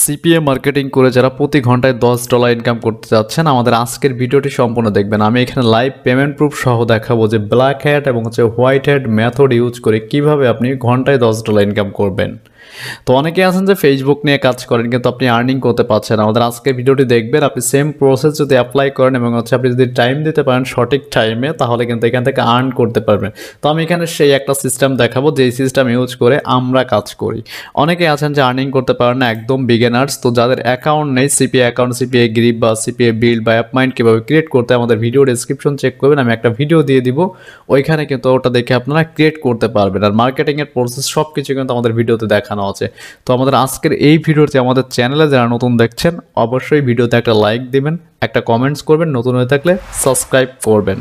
CPA marketing করে যারা প্রতি ঘন্টায় $10 ইনকাম করতে যাচ্ছেন আমাদের আজকের ভিডিওটি সম্পূর্ণ দেখবেন। আমি এখানে লাইভ পেমেন্ট প্রুফ সহ দেখাবো যে ব্ল্যাক হ্যাট এবং হোয়াইট হ্যাট মেথড ইউজ করে কিভাবে আপনি ঘন্টায় $10 ইনকাম করবেন। তো অনেকে আছেন যে ফেসবুক নিয়ে কাজ করেন কিন্তু আপনি আর্নিং করতে পারছেন। আমাদের আজকের ভিডিওটি দেখবেন, আপনি সেম প্রসেস যদি অ্যাপ্লাই করেন এবং আপনি যদি টাইম দিতে পারেন সঠিক টাইমে, তাহলে কিন্তু এখান থেকে আর্ন করতে পারবেন। তো আমি এখানে সেই একটা সিস্টেম দেখাবো যেই সিস্টেম ইউজ করে আমরা কাজ করি। অনেকে আছেন যে আর্নিং করতে পারেন না, একদম বিগিনার্স। তো যাদের অ্যাকাউন্ট নেই, সিপিএ অ্যাকাউন্ট, সিপিএ গ্রিপ বা সিপিএ বিল্ড বা অ্যাপ মাইন্ড কীভাবে ক্রিয়েট করতে আমাদের ভিডিও ডেসক্রিপশন চেক করবেন, আমি একটা ভিডিও দিয়ে দিব, ওইখানে কিন্তু ওটা দেখে আপনারা ক্রিয়েট করতে পারবেন। আর মার্কেটিংয়ের প্রসেস সব কিছু কিন্তু আমাদের ভিডিওতে দেখানো আছে। তো আমাদের আজকের এই ভিডিওতে আমাদের চ্যানেলে যারা নতুন দেখছেন অবশ্যই ভিডিওতে একটা লাইক দিবেন, একটা কমেন্টস করবেন, নতুন হয়ে থাকলে সাবস্ক্রাইব করবেন।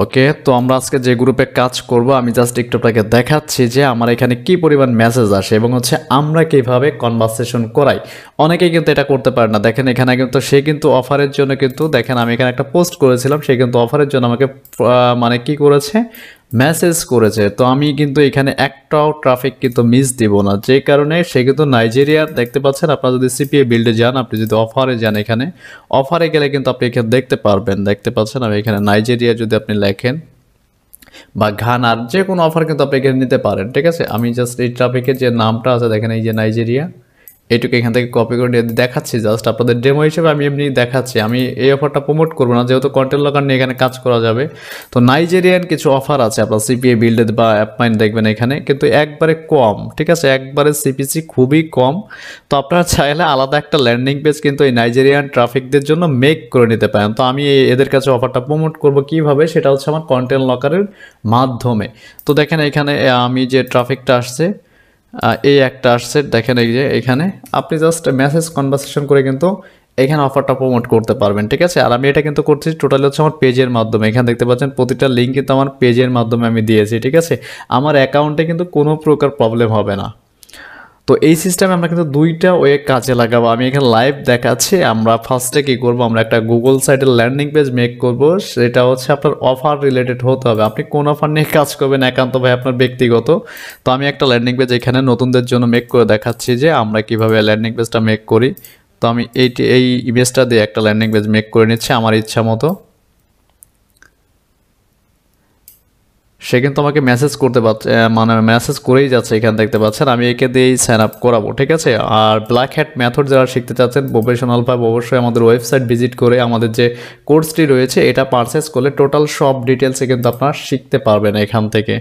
ওকে, তো আমরা আজকে যে গ্রুপে কাজ করব আমি জাস্ট একটু আপনাকে দেখাচ্ছি যে আমার এখানে কি পরিমাণ মেসেজ আসে এবং আমরা কিভাবে কনভারসেশন করাই। অনেকেই কিন্তু এটা করতে পারে না। দেখেন এখানে কিন্তু সে কিন্তু অফারের জন্য কিন্তু দেখেন আমি এখানে একটা পোস্ট করেছিলাম, সে কিন্তু অফারের জন্য আমাকে মানে কি করেছে, মেসেজ করেছে। তো আমি কিন্তু এখানে একটাও ট্রাফিক কিন্তু মিস দিব না, যে কারণে সে কিন্তু নাইজেরিয়া দেখতে পাচ্ছেন। আপনারা যদি সিপিএ বিল্ডে যান, আপনি যদি অফারে যান, এখানে অফারে গেলে কিন্তু আপনি এখানে দেখতে পারবেন, দেখতে পাচ্ছেন আমি এখানে নাইজেরিয়া যদি আপনি লেখেন বা ঘানার যে কোনো অফার কিন্তু আপনি এখানে নিতে পারেন। ঠিক আছে, আমি জাস্ট এই ট্রাফিকের যে নামটা আছে দেখেন, এই যে নাইজেরিয়া, এইটুকু এখান থেকে কপি করে দেখাচ্ছি জাস্ট আপনাদের ডেমো হিসেবে। আমি এমনি দেখাচ্ছি, আমি এই অফারটা প্রমোট করবো না যেহেতু কন্টেন্ট লকার নিয়ে এখানে কাজ করা যাবে। তো নাইজেরিয়ান কিছু অফার আছে আপনার সিপিএ বিল্ডে বা অ্যাপ মাইন্ড দেখবেন এখানে কিন্তু একবারে কম। ঠিক আছে, একবারে সিপিসি খুবই কম। তো আপনারা চাইলে আলাদা একটা ল্যান্ডিং পেজ কিন্তু এই নাইজেরিয়ান ট্রাফিকদের জন্য মেক করে নিতে পারেন। তো আমি এদের কাছে অফারটা প্রমোট করব কিভাবে, সেটা হচ্ছে আমার কন্টেন্ট লকারের মাধ্যমে। তো দেখেন এখানে আমি যে ট্রাফিকটা আসছে, এই একটা আসছে দেখেন, এই যে এখানে আপনি জাস্ট মেসেজ কনভারসেশন করে কিন্তু এখানে অফারটা প্রমোট করতে পারবেন। ঠিক আছে, আর আমি এটা কিন্তু করছি টোটালি হচ্ছে আমার পেজের মাধ্যমে। এখানে দেখতে পাচ্ছেন প্রতিটা লিঙ্ক কিন্তু আমার পেজের মাধ্যমে আমি দিয়েছি। ঠিক আছে, আমার অ্যাকাউন্টে কিন্তু কোনো প্রকার প্রবলেম হবে না। তো এই সিস্টেমে আমরা কিন্তু দুইটা ওয়ে কাজে লাগাবো। আমি এখানে লাইভ দেখাচ্ছি। আমরা ফার্স্টে কি করব, আমরা একটা গুগল সাইটের ল্যান্ডিং পেজ মেক করব। সেটা হচ্ছে আপনার অফার রিলেটেড হতে হবে। আপনি কোন অফার নিয়ে কাজ করবেন একান্ত ভাই আপনার ব্যক্তিগত। তো আমি একটা ল্যান্ডিং পেজ এখানে নতুনদের জন্য মেক করে দেখাচ্ছি যে আমরা কিভাবে ল্যান্ডিং পেজটা মেক করি। তো আমি এই ইমেজটা দিয়ে একটা ল্যান্ডিং পেজ মেক করে নিচ্ছি আমার ইচ্ছা মতো। সে কিন্তু আমাকে মেসেজ করতে পারছে, মানে মেসেজ করেই যাচ্ছে, এখানে দেখতে পাচ্ছেন। আমি একে দিয়েই সাইন আপ করাবো। ঠিক আছে, আর ব্ল্যাক হ্যাট মেথড যারা শিখতে চাচ্ছেন প্রফেশনালভাবে অবশ্যই আমাদের ওয়েবসাইট ভিজিট করে আমাদের যে কোর্সটি রয়েছে এটা পারচেস করলে টোটাল সব ডিটেলসে কিন্তু আপনারা শিখতে পারবেন এখান থেকে।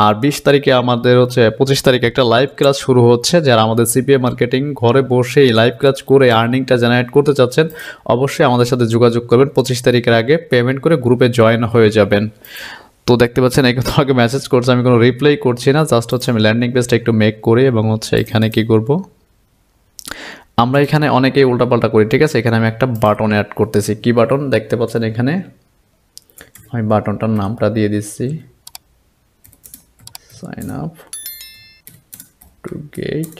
আর 20 তারিখে আমাদের 25 তারিখে একটা লাইভ ক্লাস শুরু হচ্ছে। যারা আমাদের সিপিএ মার্কেটিং ঘরে বসেই লাইভ ক্লাস করে আর্নিংটা জেনারেট করতে চাচ্ছেন অবশ্যই আমাদের সাথে যোগাযোগ করবেন। 25 তারিখের আগে পেমেন্ট করে গ্রুপে জয়েন হয়ে যাবেন। তো দেখতে পাচ্ছেন এই কিন্তু আমাকে মেসেজ করছে, আমি কোনো রিপ্লাই করছি না, জাস্ট আমি ল্যান্ডিং পেজটা একটু মেক করি এবং এখানে কি করব, আমরা এখানে অনেকেই উল্টাপাল্টা করি। ঠিক আছে, এখানে আমি একটা বাটন অ্যাড করতেছি। কি বাটন দেখতে পাচ্ছেন এখানে, আমি বাটনটার নামটা দিয়ে দিচ্ছি সাইন আপ টু গেট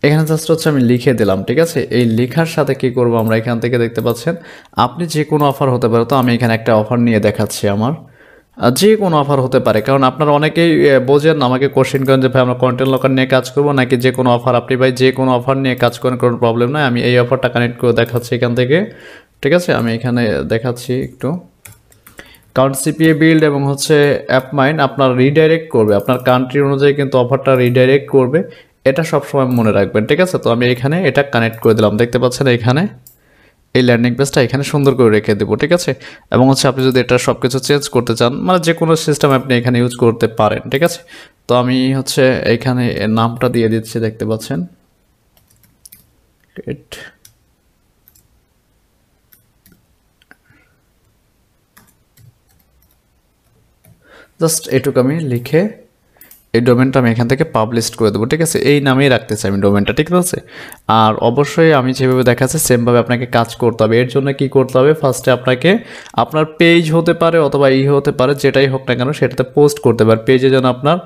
এখানে জাস্ট আমি লিখে দিলাম। ঠিক আছে, এই লেখার সাথে কি করব, আমরা এখান থেকে দেখতে পাচ্ছেন আপনি যে কোনো অফার হতে পারে। তো আমি এখানে একটা অফার নিয়ে দেখাচ্ছি, আমার যে কোনো অফার হতে পারে। কারণ আপনারা অনেকেই বোঝেন, আমাকে কোশ্চেন করেন যে ভাই আমরা কন্টেন্ট লকার নিয়ে কাজ করবো নাকি যে কোনো অফার। আপনি ভাই যে কোনো অফার নিয়ে কাজ করেন, কোনো প্রবলেম নয়। আমি এই অফারটা কানেক্ট করে দেখাচ্ছি এখান থেকে। ঠিক আছে, আমি এখানে দেখাচ্ছি একটু। কারণ সিপিএ বিল্ড এবং অ্যাপ মাইন্ড আপনার রিডাইরেক্ট করবে, আপনার কান্ট্রি অনুযায়ী কিন্তু অফারটা রিডাইরেক্ট করবে, এটা সবসময় মনে রাখবেন। ঠিক আছে, তো আমি এখানে এটা কানেক্ট করে দিলাম। দেখতে পাচ্ছেন এখানে এই ল্যান্ডিং পেজটা এখানে সুন্দর করে রেখে দেবো। ঠিক আছে, এবং আপনি যদি এটা সব কিছু চেঞ্জ করতে চান, মানে যে কোনো সিস্টেম আপনি এখানে ইউজ করতে পারেন। ঠিক আছে, তো আমি এখানে নামটা দিয়ে দিচ্ছি, দেখতে পাচ্ছেন জাস্ট এটুকু আমি লিখে এই ডোমেনটা আমি এখান থেকে পাবলিশ করে দেবো। ঠিক আছে, এই নামেই রাখতে চাই আমি ডোমেনটা। ঠিক আছে, আর অবশ্যই আমি যেভাবে দেখাচ্ছি সেমভাবে আপনাকে কাজ করতে হবে। এর জন্য কি করতে হবে, ফার্স্টে আপনাকে আপনার পেজ হতে পারে অথবা হতে পারে, যেটাই হোক না কেন সেটাতে পোস্ট করতে পারে। পেজে যেন আপনার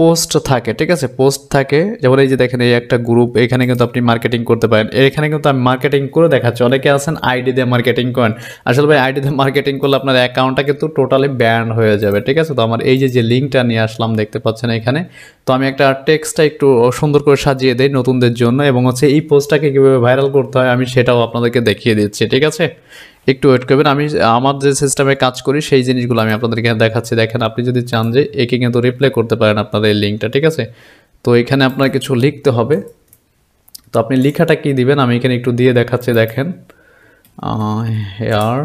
পোস্ট থাকে, ঠিক আছে, পোস্ট থাকে। যেমন এই যে দেখেন এই একটা গ্রুপ, এখানে কিন্তু আপনি মার্কেটিং করতে পারেন। এখানে কিন্তু আমি মার্কেটিং করে দেখাচ্ছি। অনেকে আছেন আইডি দিয়ে মার্কেটিং করেন, আসলে ভাই আইডি দিয়ে মার্কেটিং করলে আপনার অ্যাকাউন্টটা কিন্তু টোটালি ব্যান হয়ে যাবে, ঠিক আছে। তো আমার এই যে লিঙ্কটা নিয়ে আসলাম দেখতে পাচ্ছেন এখানে, তো আমি একটা টেক্সটটা একটু সুন্দর করে সাজিয়ে দেই নতুনদের জন্য, এবং হচ্ছে এই পোস্টটাকে কীভাবে ভাইরাল করতে হয় আমি সেটাও আপনাদেরকে দেখিয়ে দিচ্ছি, ঠিক আছে। একটু ওয়েট করবেন, আমি আমার যে সিস্টেমে কাজ করি সেই জিনিসগুলো আমি আপনাদেরকে দেখাচ্ছি। দেখেন আপনি যদি চান যে একে কিন্তু রিপ্লে করতে পারেন আপনাদের এই লিঙ্কটা, ঠিক আছে। তো এখানে আপনার কিছু লিখতে হবে, তো আপনি লেখাটা কি দিবেন আমি এখানে একটু দিয়ে দেখাচ্ছি। দেখেন hair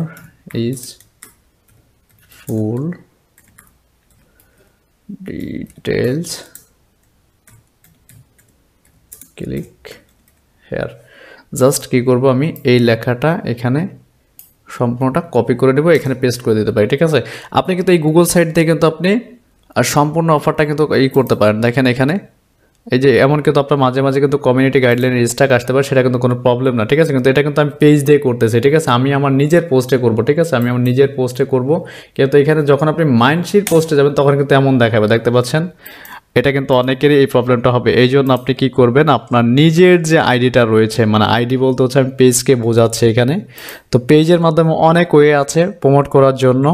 is full details, click here. Just কি করব, আমি এই লেখাটা এখানে সম্পূর্ণটা কপি করে নেব, এখানে পেস্ট করে দিতে পারি, ঠিক আছে। আপনি কিন্তু এই গুগল সাইট দিয়ে কিন্তু আপনি সম্পূর্ণ অফারটা কিন্তু করতে পারেন। দেখেন এখানে এই যে এমন কিন্তু আপনার মাঝে মাঝে কিন্তু কমিউনিটি গাইডলাইনের স্ট্যাক আসতে পারে, সেটা কিন্তু কোনো প্রবলেম না, ঠিক আছে। কিন্তু এটা কিন্তু আমি পেজ দিয়ে করতেছি, ঠিক আছে। আমি আমার নিজের পোস্টে করব, ঠিক আছে, আমি আমার নিজের পোস্টে করব। কিন্তু এখানে যখন আপনি মাইন্ডশিট পোস্টে যাবেন তখন কিন্তু এমন দেখাবে, দেখতে পাচ্ছেন। এটা কিন্তু অনেকেরই এই প্রবলেমটা হবে। এই জন্য আপনি কি করবেন, আপনার নিজের যে আইডিটা রয়েছে, মানে আইডি বলতে হচ্ছে আমি পেজকে বোঝাচ্ছি এখানে। তো পেজের মাধ্যমে অনেক ওয়ে আছে প্রমোট করার জন্য।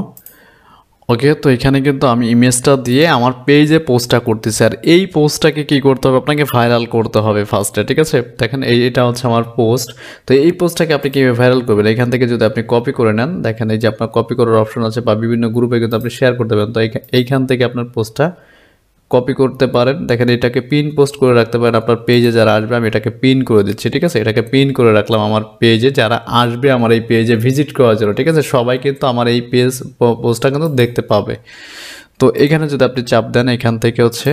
ওকে, তো এখানে কিন্তু আমি ইমেজটা দিয়ে আমার পেজে পোস্টটা করতেছি, আর এই পোস্টটাকে কি করতে হবে, আপনাকে ভাইরাল করতে হবে ফার্স্টে, ঠিক আছে। দেখেন এটা হচ্ছে আমার পোস্ট। তো এই পোস্টটাকে আপনি কীভাবে ভাইরাল করবেন, এখান থেকে যদি আপনি কপি করে নেন, দেখেন এই যে আপনার কপি করার অপশন আছে, বা বিভিন্ন গ্রুপে কিন্তু আপনি শেয়ার করতে পারেন। তো এইখান থেকে আপনার পোস্টটা কপি করতে পারেন। দেখেন এটাকে পিন পোস্ট করে রাখতে পারেন আপনার পেজে যারা আসবে। আমি এটাকে পিন করে দিচ্ছি, ঠিক আছে। এটাকে পিন করে রাখলাম আমার পেজে, যারা আসবে আমার এই পেজে ভিজিট করার জন্য, ঠিক আছে, সবাই কিন্তু আমার এই পোস্টটা কিন্তু দেখতে পাবে। তো এখানে যদি আপনি চাপ দেন, এখান থেকে হচ্ছে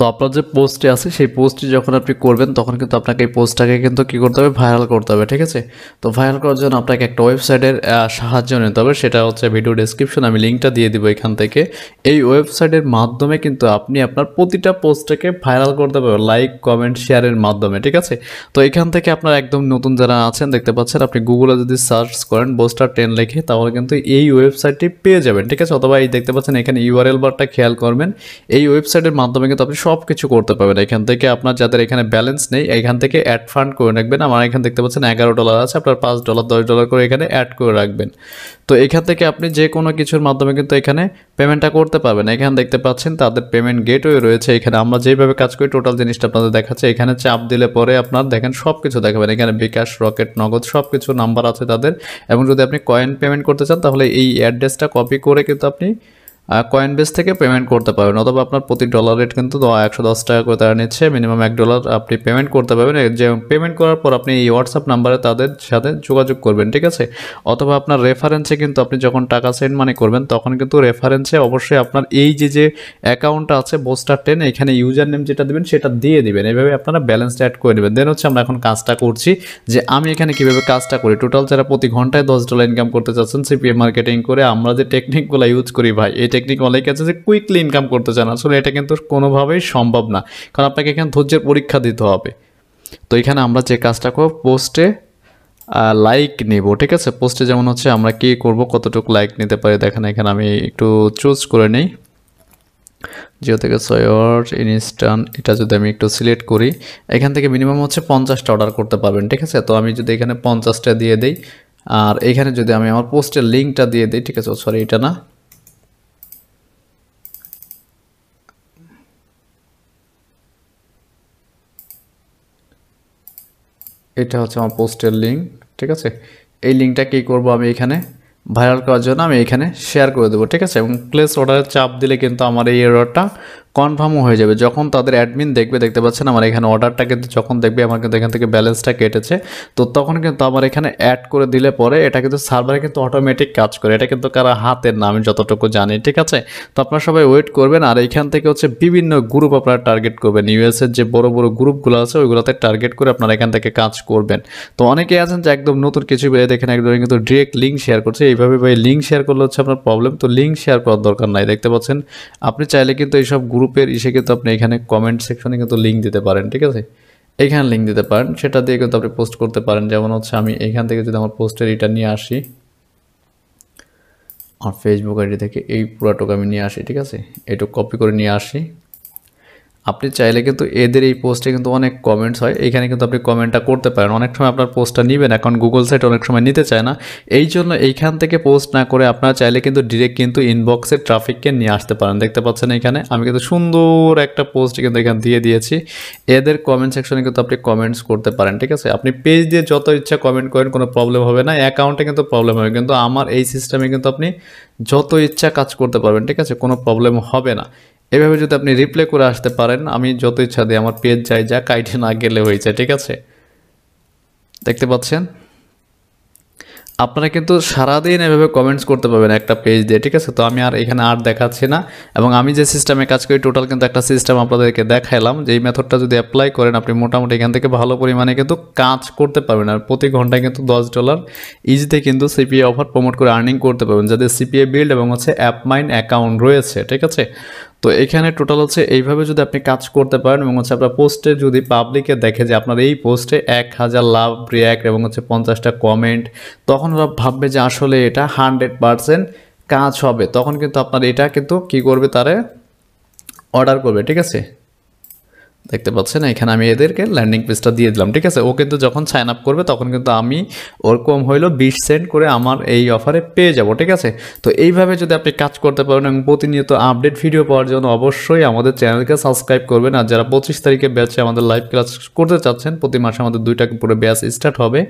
তো আপনার যে পোস্টটি আছে সেই পোস্টটি যখন আপনি করবেন তখন কিন্তু আপনাকে এই পোস্টটাকে কিন্তু কী করতে হবে, ভাইরাল করতে হবে, ঠিক আছে। তো ভাইরাল করার জন্য আপনাকে একটা ওয়েবসাইটের সাহায্য নিতে হবে, সেটা হচ্ছে ভিডিও ডেসক্রিপশন আমি লিঙ্কটা দিয়ে দিব এখান থেকে। এই ওয়েবসাইটের মাধ্যমে কিন্তু আপনি আপনার প্রতিটা পোস্টটাকে ভাইরাল করতে পারবেন লাইক কমেন্ট শেয়ারের মাধ্যমে, ঠিক আছে। তো এখান থেকে আপনার একদম নতুন যারা আছেন দেখতে পাচ্ছেন, আপনি গুগলে যদি সার্চ করেন বুস্টার 10 লিখে, তাহলে কিন্তু এই ওয়েবসাইটটি পেয়ে যাবেন, ঠিক আছে। অথবা এই দেখতে পাচ্ছেন এখানে ইউআরএল বারটা খেয়াল করবেন, এই ওয়েবসাইটের মাধ্যমে কিন্তু আপনি সব কিছু করতে পারবেন। এখান থেকে আপনার যাদের এখানে ব্যালেন্স নেই, এখান থেকে অ্যাড ফান্ড করে রাখবেন। আমার এখানে দেখতে পাচ্ছেন $11 আছে, আপনার $5 $10 করে এখানে অ্যাড করে রাখবেন। তো এখান থেকে আপনি যে কোনো কিছুর মাধ্যমে কিন্তু এখানে পেমেন্টটা করতে পারবেন। এখানে দেখতে পাচ্ছেন তাদের পেমেন্ট গেটওয়ে রয়েছে। এখানে আমরা যেভাবে কাজ করি টোটাল জিনিসটা আপনাদের দেখাচ্ছে। এখানে চাপ দিলে পরে আপনার দেখেন সব কিছু দেখাবেন। এখানে বিকাশ, রকেট, নগদ সব কিছু নাম্বার আছে তাদের। এবং যদি আপনি কয়েন পেমেন্ট করতে চান তাহলে এই অ্যাড্রেসটা কপি করে কিন্তু আপনি কয়েনবেস থেকে পেমেন্ট করতে পারবেন। অথবা আপনার প্রতি ডলার রেট কিন্তু 110 টাকা করে তারা নিচ্ছে, মিনিমাম $1 আপনি পেমেন্ট করতে পারবেন। যে পেমেন্ট করার পর আপনি এই হোয়াটসঅ্যাপ নাম্বারে তাদের সাথে যোগাযোগ করবেন, ঠিক আছে। অথবা আপনার রেফারেন্সে কিন্তু আপনি যখন টাকা সেন্ড মানি করবেন তখন কিন্তু রেফারেন্সে অবশ্যই আপনার এই যে অ্যাকাউন্টটা আছে বুস্টার 10, এখানে ইউজার নেম যেটা দেবেন সেটা দিয়ে দিবেন। এইভাবে আপনারা ব্যালেন্সটা অ্যাড করে নেবেন। দেন হচ্ছে আমরা এখন কাজটা করছি, যে আমি এখানে কীভাবে কাজটা করি। টোটাল যারা প্রতি ঘন্টায় $10 ইনকাম করতে চাচ্ছেন সিপিএ মার্কেটিং করে, আমরা যে টেকনিকগুলো ইউজ করি ভাই, এই টেকনিক অনেকে আছে যে কুইকলি ইনকাম করতে চান, আসলে এটা কিন্তু কোনোভাবেই সম্ভব না, কারণ আপনাকে এখানে ধৈর্যের পরীক্ষা দিতে হবে। তো এখানে আমরা যে কাজটা করব, পোস্টে লাইক নেব, ঠিক আছে। পোস্টে যেমন হচ্ছে আমরা কি করব, কতটুকু লাইক নিতে পারি দেখেন। এখানে আমি একটু চুজ করে নিই, জিও থেকে 6 ইনস্ট্যান্ট, এটা যদি আমি একটু সিলেক্ট করি, এখান থেকে মিনিমাম হচ্ছে 50টা অর্ডার করতে পারবেন, ঠিক আছে। তো আমি যদি এখানে 50টা দিয়ে দিই, আর এখানে যদি আমি আমার পোস্টের লিঙ্কটা দিয়ে দিই, ঠিক আছে, সরি এটা না, এটা হচ্ছে আমার পোস্টের লিঙ্ক, ঠিক আছে। এই লিঙ্কটা কী করব, আমি এখানে ভাইরাল করার জন্য আমি এখানে শেয়ার করে দেবো, ঠিক আছে। এবং প্লেস অর্ডারের চাপ দিলে কিন্তু আমার এই অর্ডারটা কনফার্মও হয়ে যাবে। যখন তাদের অ্যাডমিন দেখবে, দেখতে পাচ্ছেন আমার এখানে অর্ডারটা কিন্তু যখন দেখবে আমার কিন্তু এখান থেকে ব্যালেন্সটা কেটেছে, তো তখন কিন্তু আমার এখানে অ্যাড করে দিলে পরে এটা কিন্তু সার্ভারে কিন্তু অটোমেটিক কাজ করে। এটা কিন্তু কারা হাতের না, আমি যতটুকু জানি, ঠিক আছে। তো আপনারা সবাই ওয়েট করবেন। আর এইখান থেকে হচ্ছে বিভিন্ন গ্রুপ আপনারা টার্গেট করবেন, ইউএসের যে বড় বড় গ্রুপগুলো আছে ওইগুলোতে টার্গেট করে আপনারা এখান থেকে কাজ করবেন। তো অনেকেই আছেন যে একদম নতুন কিছু বেরিয়ে দেখেন একদম কিন্তু ডিরেক্ট লিঙ্ক শেয়ার করছে, এইভাবে ভাই লিঙ্ক শেয়ার করলে হচ্ছে আপনার প্রবলেম। তো লিঙ্ক শেয়ার করার দরকার নাই, দেখতে পাচ্ছেন। আপনি চাইলে কিন্তু এইসব গ্রুপের কিন্তু আপনি এখানে কমেন্ট সেকশনে কিন্তু লিঙ্ক দিতে পারেন, ঠিক আছে। এখানে লিঙ্ক দিতে পারেন, সেটা দিয়ে কিন্তু আপনি পোস্ট করতে পারেন। যেমন হচ্ছে আমি এখান থেকে যদি আমার পোস্টের এটা নিয়ে আসি, আর ফেসবুক আইডি থেকে এই পুরাটুকু আমি নিয়ে আসি, ঠিক আছে, এটুকু কপি করে নিয়ে আসি। আপনি চাইলে কিন্তু এদের এই পোস্টে কিন্তু অনেক কমেন্টস হয়, এখানে কিন্তু আপনি কমেন্টটা করতে পারেন। অনেক সময় আপনার পোস্টটা নেবেন, এখন গুগল সাইট অনেক সময় নিতে চায় না, এই জন্য এইখান থেকে পোস্ট না করে আপনারা চাইলে কিন্তু ডিরেক্ট কিন্তু ইনবক্সে ট্রাফিককে নিয়ে আসতে পারেন। দেখতে পাচ্ছেন এখানে আমি কিন্তু সুন্দর একটা পোস্ট কিন্তু এখানে দিয়ে দিয়েছি। এদের কমেন্ট সেকশনে কিন্তু আপনি কমেন্টস করতে পারেন, ঠিক আছে। আপনি পেজ দিয়ে যত ইচ্ছা কমেন্ট করেন, কোনো প্রবলেম হবে না, অ্যাকাউন্টে কিন্তু প্রবলেম হবে, কিন্তু আমার এই সিস্টেমে কিন্তু আপনি যত ইচ্ছা কাজ করতে পারবেন, ঠিক আছে, কোনো প্রবলেম হবে না। এভাবে যদি আপনি রিপ্লাই করে আসতে পারেন, আমি যত ইচ্ছা দিই, আমার পেজ যাই যা কাইটে না গেলে হয়েছে, ঠিক আছে। দেখতে পাচ্ছেন আপনারা কিন্তু সারাদিন এভাবে কমেন্টস করতে পারবেন একটা পেজ দিয়ে, ঠিক আছে। তো আমি আর এখানে আর দেখাচ্ছি না, এবং আমি যে সিস্টেমে কাজ করি টোটাল কিন্তু একটা সিস্টেম আপনাদেরকে দেখাইলাম, যে এই মেথডটা যদি অ্যাপ্লাই করেন আপনি মোটামুটি এখান থেকে ভালো পরিমাণে কিন্তু কাজ করতে পারবেন। আর প্রতি ঘন্টায় কিন্তু $10 ইজিতে কিন্তু সিপিএ অফার প্রমোট করে আর্নিং করতে পারবেন, যাদের সিপিএ বিল্ড এবং হচ্ছে অ্যাপ মাইন অ্যাকাউন্ট রয়েছে, ঠিক আছে। তো এখানে টোটাল হচ্ছে এইভাবে যদি আপনি কাজ করতে পারেন, এবং হচ্ছে আপনার পোস্টে যদি পাবলিকে দেখে যে আপনার এই পোস্টে 1000 লাভ রিয়াক্ট এবং হচ্ছে 50টা কমেন্ট, তখন ওরা ভাববে যে আসলে এটা 100% কাজ হবে, তখন কিন্তু আপনার এটা কিন্তু কি করবে, তারে অর্ডার করবে, ঠিক আছে। দেখতে পাচ্ছেন এখানে আমি এদেরকে ল্যান্ডিং পেজটা দিয়ে দিলাম, ঠিক আছে। ও কিন্তু যখন সাইন আপ করবে তখন কিন্তু আমি ওর কম হইলো 20 সেন্ট করে আমার এই অফারে পেয়ে যাব, ঠিক আছে। তো এইভাবে যদি আপনি কাজ করতে পারেন এবং প্রতিনিয়ত আপডেট ভিডিও পাওয়ার জন্য অবশ্যই আমাদের চ্যানেলকে সাবস্ক্রাইব করবেন। আর যারা 25 তারিখে ব্যাচে আমাদের লাইভ ক্লাস করতে চাচ্ছেন, প্রতি মাসে আমাদের 2টা পুরো ব্যাচ স্টার্ট হবে।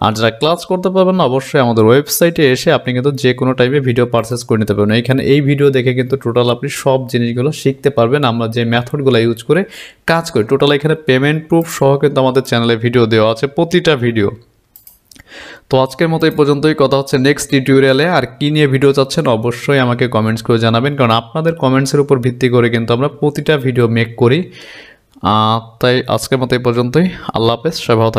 আর যারা ক্লাস করতে পারবেন না, অবশ্যই আমাদের ওয়েবসাইটে এসে আপনি কিন্তু যে কোনো টাইমে ভিডিও পারচেস করে নিতে পারবেন। এখানে এই ভিডিও দেখে কিন্তু টোটাল আপনি সব জিনিসগুলো শিখতে পারবেন, আমরা যে মেথডগুলো ইউজ করে কাজ করি। টোটাল এখানে পেমেন্ট প্রুফ সহ কিন্তু আমাদের চ্যানেলে ভিডিও দেওয়া আছে, প্রতিটা ভিডিও। তো আজকের মতো এই পর্যন্তই, কথা হচ্ছে নেক্সট টিউটোরিয়ালে। আর কি নিয়ে ভিডিও চাচ্ছেন অবশ্যই আমাকে কমেন্টস করে জানাবেন, কারণ আপনাদের কমেন্টসের উপর ভিত্তি করে কিন্তু আমরা প্রতিটা ভিডিও মেক করি। তাই আজকের মতো এই পর্যন্তই, আল্লাহ হাফেজ, সবাই ভালো থাকবেন।